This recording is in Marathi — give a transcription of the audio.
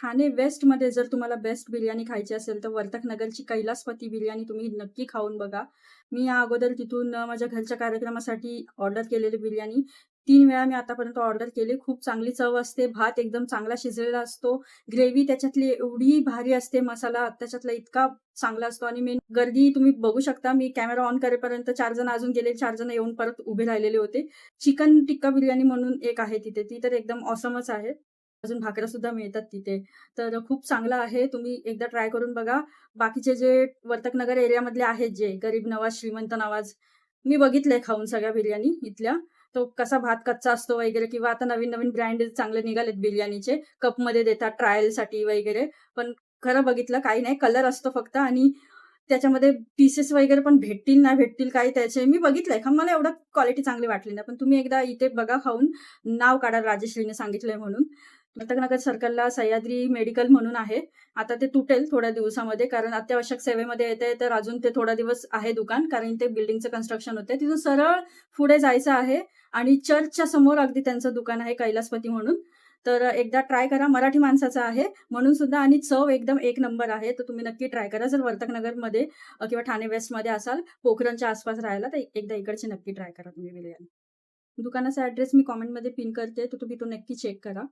ठाणे वेस्टमध्ये जर तुम्हाला बेस्ट बिर्याणी खायची असेल, तर वर्तकनगरची कैलासपती बिर्याणी तुम्ही नक्की खाऊन बघा. मी या अगोदर तिथून माझ्या घरच्या कार्यक्रमासाठी ऑर्डर केलेली बिर्याणी 3 वेळा मी आतापर्यंत ऑर्डर केली. खूप चांगली चव असते. भात एकदम चांगला शिजलेला असतो. ग्रेव्ही त्याच्यातली एवढी भारी असते. मसाला त्याच्यातला इतका चांगला असतो आणि मेन गर्दी तुम्ही बघू शकता. मी कॅमेरा ऑन करेपर्यंत 4 जण अजून गेले. 4 जण येऊन परत उभे राहिलेले होते. चिकन टिक्का बिर्याणी म्हणून एक आहे तिथे. ती तर एकदम ऑसमच आहे. अजून भाकऱ्या सुद्धा मिळतात तिथे. तर खूप चांगलं आहे. तुम्ही एकदा ट्राय करून बघा. बाकीचे जे वर्तकनगर एरियामधले आहेत जे गरीब नवाज, श्रीमंत नवाज, मी बघितलंय खाऊन सगळ्या बिर्याणी इथल्या. तो कसा भात कच्चा असतो वगैरे किंवा आता नवीन-नवीन ब्रँड चांगले निघालेत बिर्याणीचे. कपमध्ये देतात ट्रायलसाठी वगैरे. पण खरं बघितलं काही नाही. कलर असतो फक्त आणि त्याच्यामध्ये पीसेस वगैरे पण भेटतील, नाही भेटतील काही त्याचे मी बघितलंय. मला एवढं क्वालिटी चांगली वाटली नाही. पण तुम्ही एकदा इथे बघा खाऊन. नाव काढा राजश्रीने सांगितलंय म्हणून. वर्तकनगर सर्कलला सह्याद्री मेडिकल म्हणून आहे. आता ते तुटेल थोड्या दिवसामध्ये कारण अत्यावश्यक सेवेमध्ये येतंय, तर अजून ते थोडा दिवस आहे दुकान. कारण ते बिल्डिंगचं कन्स्ट्रक्शन होतंय. तिथून सरळ पुढे जायचं आहे आणि चर्चच्या समोर अगदी त्यांचं दुकान आहे कैलासपती म्हणून. तर एकदा ट्राय करा. मराठी माणसाचं आहे म्हणून सुद्धा आणि चव एकदम एक नंबर आहे. तर तुम्ही नक्की ट्राय करा. जर वर्तकनगरमध्ये किंवा ठाणे वेस्टमध्ये असाल, पोखरणच्या आसपास राहायला, तर एकदा इकडची नक्की ट्राय करा तुम्ही बिर्याणी. दुकानाचा ॲड्रेस मी कमेंटमध्ये पिन करते, तर तुम्ही तो नक्की चेक करा.